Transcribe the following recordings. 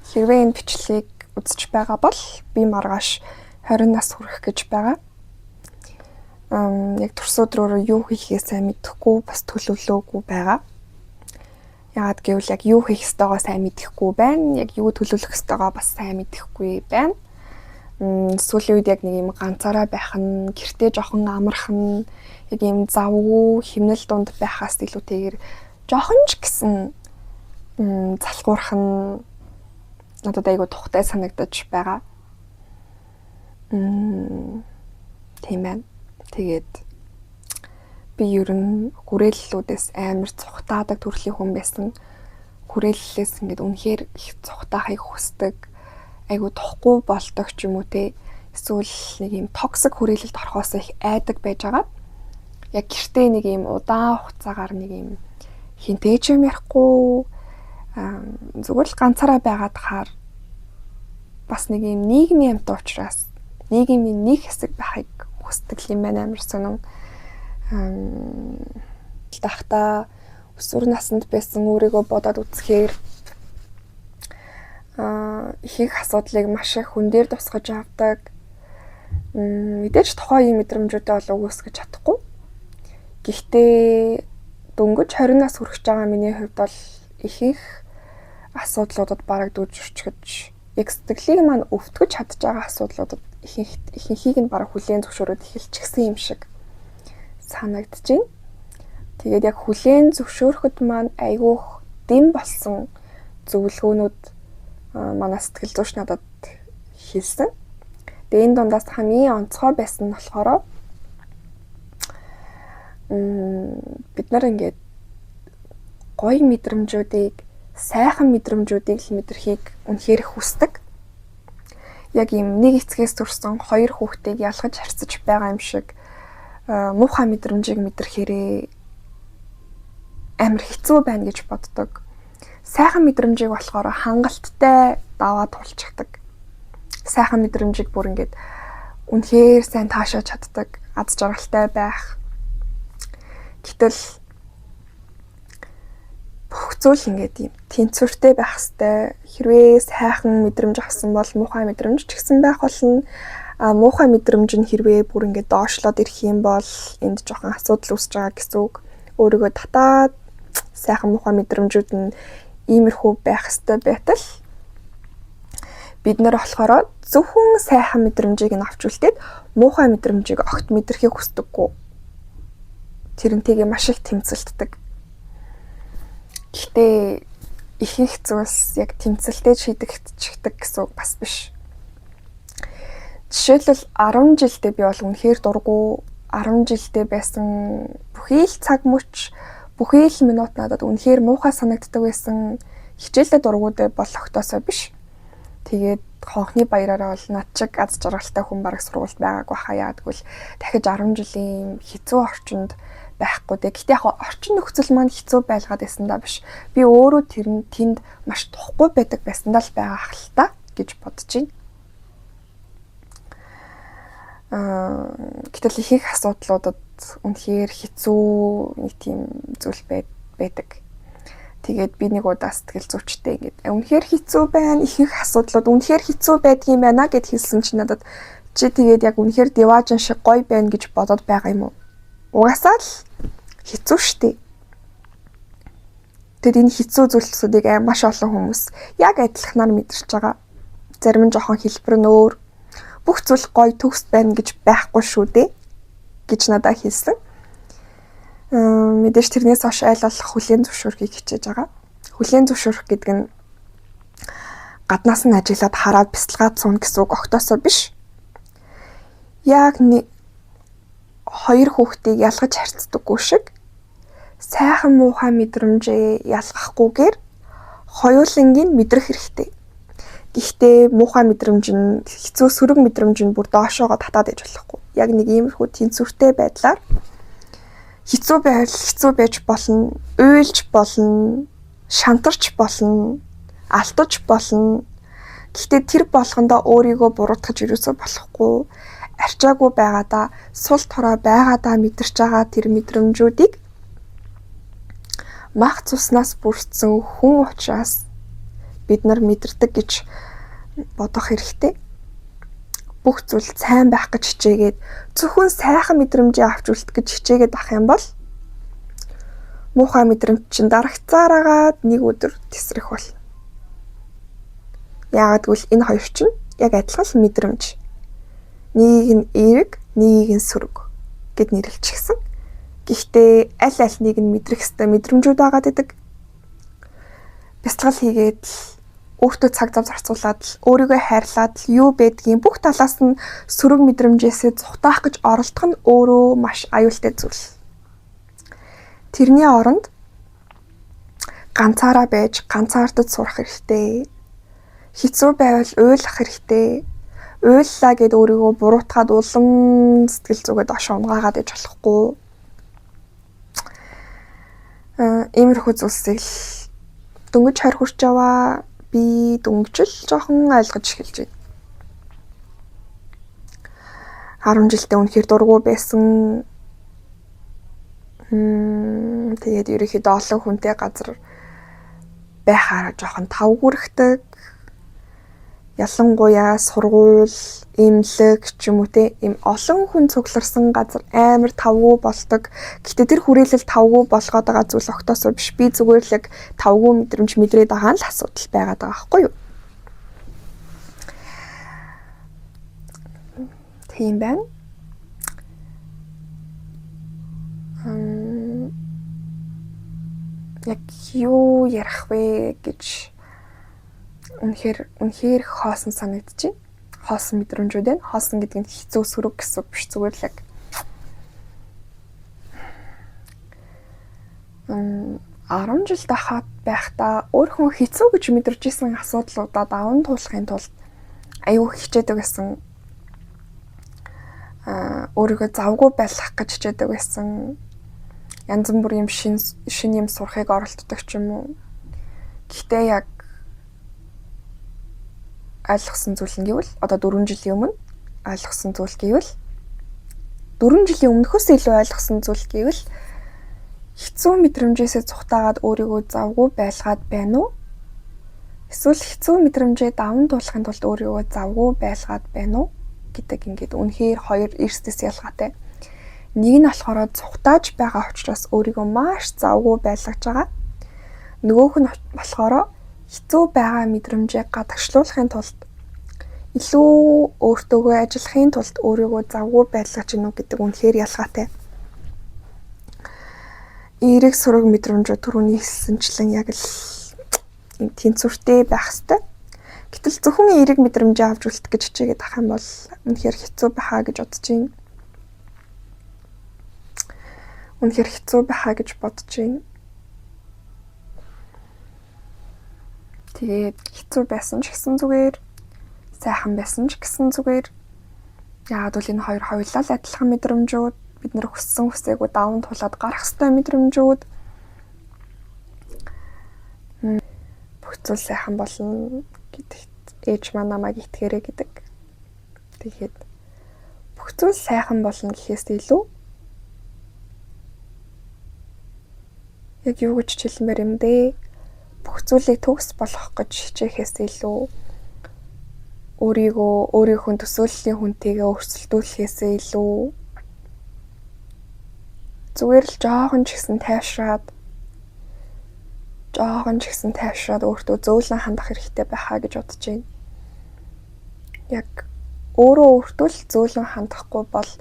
Хэрвээ энэ бичлэгийг үзэж байгаа бол би маргааш 20 нас хүрэх гэж байгаа. Яг турс өдрөөр юу хийхээ сайн мэдэхгүй бас төлөвлөөгүй байгаа. Яагаад гэвэл яг юу хийх ёстойгоо сайн мэдэхгүй байна. Яг юу төлөвлөх ёстойгоо бас сайн мэдэхгүй байна. Сүүлийн үед яг нэг юм ганцаараа байх нь, гэртээ жоохон амарх нь, яг юм завгүй химнэл дунд байхаас илүүтэйгээр жоохон ч гэсэн залхуурах нь надад айгүй тухтай санагдаж байгаа. Тийм байна. Тэгээд би ер нь хүрээллүүдээс амар цухтаадаг төрлийн хүн байсан. Хүрээллээс ингээд үнэхээр их цухтаахыг хүсдэг. Айгүй тухгүй болдог ч юм уу те. Эсвэл нэг юм токсик хүрээлэлд орохоос их айдаг байж байгаа. Яг гэртээ нэг юм удаан хугацаагаар нэг юм хинтэй ч юм ярихгүй зүгээр л ганцаараа байгаад хаар бас нэг юм нийгмийн амт учраас нийгмийн нэг хэсэг байхыг хүсдэг юм байна амар сонин. Дахта өсвөр наснд байсан өөрийгөө бодоод үзэхээр их асуудлыг маш их хүн дээр тусгаж авдаг. Мэдээж тухайн юм мэдрэмжүүдээ бол өгөөсгөж чадахгүй. Гэхдээ дөнгөж 20 нас хүрэх байгаа миний хувьд бол их асуудлуудад бараг дүүжирчгэж яг сэтгэлийг маань өвтгөж чадж байгаа асуудлуудад ихэнхийг нь бараг хүлээн зөвшөөрөд эхэлчихсэн юм шиг санагдаж байна. Тэгээд яг хүлээн зөвшөөрөхөд маань айгүйх дэм болсон зөвлөгөөнүүд манай сэтгэл зүйч надад хэлсэн. Тэгээд энэ дундаас хамгийн онцгой байсан нь болохоор бид нар ингээд гоё мэдрэмжүүдийг, сайхан мэдрэмжүүдийг л мэдрэхийг үнэхээр хүсдэг. Яг юм нэг эцгээс төрсэн хоёр хүүхдийг ялгаж харьцаж байгаа юм шиг муухай мэдрэмжийг мэдрэхээрээ амар хэцүү байна гэж боддог. Сайхан мэдрэмжийг болохоор хангалттай даваад тулчихдаг. Сайхан мэдрэмжийг бүр ингээд үнэхээр сайн таашааж чаддаг, аз жаргалтай байх. Гэтэл бүх зүйл ингээд юм тэнцвэртэй байх хэвээр. Хэрвээ сайхан мэдрэмж авсан бол муухай мэдрэмж ч гэсэн байх болно. Муухай мэдрэмж нь хэрвээ бүр ингээд доошлоод ирэх юм бол энд жоохон асуудал үүсэж байгаа гэсэн үг. Өөрийгөө татаад сайхан муухай мэдрэмжүүд нь иймэрхүү байх хэвээр байтал бид нэр болохоор зөвхөн сайхан мэдрэмжийг нь авч үлдээд муухай мэдрэмжийг огт мэдрэхийг хүсдэггүй. Тэрнтэйгээ маш их тэмцэлддэг. Гэхдээ их зүйлс яг тэмцэлтэй шийдэгдчихдэг гэсэн үг бас биш. Жишээлбэл 10 жилдээ би бол үнэхээр дургу 10 жилдээ байсан бүхий л цаг мөч, бүхий л минут надад үнэхээр муухай санагддаг байсан хичээлдээ дургуудаа бол огтоосоо биш. Тэгээд хонхны баяраараа бол над чиг аз жаргалтай хүн бараг сургуульд байгаагүй хаа яадгүй л дахиж 10 жилийн хэцүү орчинд байхгүй дээ. Гэтэ яг орчин нөхцөл маань хэцүү байлгаад байсан даа биш. Би өөрөө тэнд маш тухгүй байдаг байсандаа л байгаа хэл та гэж бодож байна. Гэтэл их асуудлуудад үнэхээр хэцүү нэг тийм зүйл байдаг. Тэгээд би нэг удаа сэтгэл зүйчтэй ингээд үнэхээр хэцүү байна. Их асуудлууд үнэхээр хэцүү байдгийм байна гэд хэлсэн чинь надад чи тэгээд яг үнэхээр диважин шиг гоё байна гэж бодоод байгаа юм уу? Угаасаа л хэцүү шттэ. Тэгэд энэ хэцүү зүйлсүүдийг маш олон хүмүүс яг адилханаар мэдэрч байгаа. Зарим нь жоохон хэлбэр нь өөр. Бүх зүйл гоё төгс байна гэж байхгүй шүү дээ гэж надад хэлсэн. Мэдээж тэрнээс хойш айл болох хүлээн зөвшөөрөхийг хичээж байгаа. Хүлээн зөвшөөрөх гэдэг нь гаднаас нь ажиглаад хараад бясалгаад суун гэсэн үг огтоосоо биш. Яг хоёр хүүхдийг ялгаж харьцдаггүй шиг сайхан муухай мэдрэмжээ ялгахгүйгээр хоёулангийн мэдрэх хэрэгтэй. Гэхдээ муухай мэдрэмж нь хэцүү сөрөг мэдрэмж нь бүр доошоогоо татаад иж болохгүй. Яг нэг иймэрхүү тэнцвэртэй байдлаар хэцүү байж болно, уйлж болно, шантарч болно, алтаж болно. Гэхдээ тэр болгондоо өөрийгөө буруутгаж ирээсөө болохгүй. Арчаагүй байгаадаа, сул тороо байгаадаа мэдэрч байгаа тэр мэдрэмжүүдийг мах цуснаас бүрдсэн хүн учраас бид нар мэдэрдэг гэж бодох хэрэгтэй. Бүх зүйл сайн байх гэж хичээгээд зөвхөн сайхан мэдрэмжээ авч үлдэх гэж хичээгээд ах юм бол муухай мэдрэмж чинь дарагцаар агаад нэг өдөр тесрэх болно. Яагаад гэвэл энэ хоёр чинь яг адилхан мэдрэмж. Нэгийг нь эерэг, нэгийг нь сөрөг гэд нэрлэлчихсэн. Гэхдээ аль альнийг нь мэдрэх ёстой мэдрэмжүүд байгаад идэг. Бяцлал хийгээд л өөртөө цаг зав зарцуулаад л өөрийгөө хайрлаад л юу байдгийг бүх талаас нь сөрөг мэдрэмжээсээ зүхтаах гэж оролдох нь өөрөө маш аюултай зүйл. Тэрний оронд ганцаараа байж ганцаардаж сурах хэрэгтэй. Хэцүү байвал уйлах хэрэгтэй. Уйллаа гэд өөрийгөө буруутгаад улам сэтгэл зүгээд ош унгаагаад иж болохгүй. Иймэрхүү зүйлсийг л дөнгөж харь хүрч яваа. Би дөнгөжл жоохон ойлгож эхэлж байна. 10 жилдээ үнэхээр дургу байсан. Тэгээд ерөнхийдөө олон хүнтэй газар байхаараа жоохон тавгүрхдэг. Ялангуяа сургууль, эмнэлэг ч юм уу те ийм олон хүн цугларсан газар амар тавгүй болдог. Гэтэ тэр хүрээлэл тавгүй болгоод байгаа зүйл огтосоо биш. Би зүгээр л яг тавгүй мэдрэмж мэдрээд байгаа нь л асуудал байгаад байгаа байхгүй юу? Тийм байна. Яг юу ярих вэ гэж үнэхээр хоосон санагдчих. Хоосон мэдрэмжүүд байна. Хоосон гэдэг нь хэцүү сөрөг гэсэн үг биш, зүгээр л яг 10 жил байхдаа өөрхөн хэцүү гэж мэдэрч исэн асуудлуудаа даван туулахын тулд аюу хичээдэг байсан. Өөрийгөө завгүй байлгах гэж хичээдэг байсан. Янз бүрийн шин юм сурахыг оролддог ч юм уу. Гэхдээ яг ойлгосон зүйл нь гэвэл одоо 4 жилийн өмнө ойлгосон зүйл гэвэл 4 жилийн өмнөхөөс илүү ойлгосон зүйл гэвэл хэцүү мэдрэмжээсээ цухтаагаад өөрийгөө завгүй байлгаад байна уу? Эсвэл хэцүү мэдрэмжээ даван туулахын тулд өөрийгөө завгүй байлгаад байна уу гэдэг ингээд үнэхээр хоёр эрсдэс ялгаатай. Нэг нь болохоор цухтааж байгаа учраас өөрийгөө маш завгүй байлгаж байгаа. Нөгөөх нь болохоор хэцүү байгаа мэдрэмжээ гадагшлуулахын тулд илүү өөртөөгөө ажиллахын тулд өөрийгөө завгүй байлгаж гинүү гэдэг үнэхээр ялгаатай. Эерэг сураг мэдрэмжүүд түрүүний хэлсэнчлэн яг л тэнцвэртэй байх ёстой. Гэтэл зөвхөн эерэг мэдрэмжээ авч үлдэх гэж хичээгээд ах юм бол үнэхээр хэцүү байхаа гэж бодож байна. Үнэхээр хэцүү байхаа гэж бодож байна. Тэгээд хэцүү байсан ч гэсэн зүгээр, сайхан байсан ч гэсэн зүгээр. Яагаад гэвэл энэ хоёр хоёулаа л адилхан мэдрэмжүүд, бид нэр хүссэн хүсээгүй даван туулаад гарах ёстой мэдрэмжүүд. Бүх зүйл сайхан болно гэдэгт ээж маань намайг итгээрэй гэдэг. Тэгээд бүх зүйл сайхан болно гэхээс илүү яг юу гэж хэлмээр юм бэ? Бүх зүйлийг төгс болгох гэж хичээхээс илүү өөрийнхөө төсөөллийн хүнтэйгээ өрсөлдүүлэхээс илүү зүгээр л жоохон ч гэсэн тайвшраад өөртөө зөөлөн хандах хэрэгтэй байхаа гэж бодож байна. Яг өөртөө л зөөлөн хандахгүй бол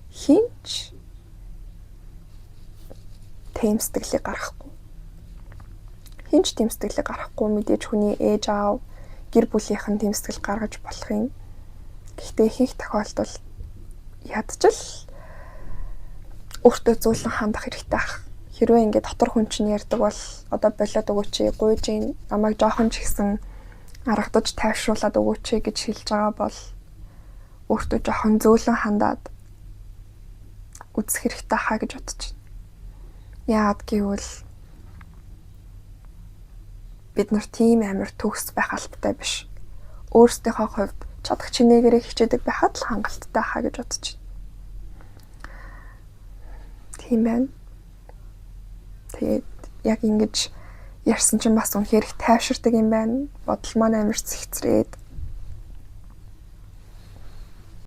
хинч тийм сэтгэлийг гаргахгүй мэдээж хүний ээж аав гэр бүлийнх нь тийм сэтгэл гаргаж болох юм. Гэхдээ ихэнх тохиолдолд ядчил өөртөө зөөлөн хандах хэрэгтэй ах. Хэрвээ ингээд дотор хүн чинь ярьдаг бол одоо болоод өгөөч, гуйж ийн, намайг жоохон ч ихсэн аргадаж тайвшруулад өгөөч гэж хэлж байгаа бол өөртөө жоохон зөөлөн хандаад үзэх хэрэгтэй хаа гэж бодож байна. Яагаад гэвэл бид нар тийм амар төгс байх албатай биш. Өөрсдийнхөө хувьд чадах чинээгээрээ хичээдэг байхад л хангалттай хаа гэж бодож байна. Тийм байна. Тэгээд яг ингэж ярьсан чинь бас үнэхээр их тайвширдаг юм байна. Бодол маань амар цэгцрээд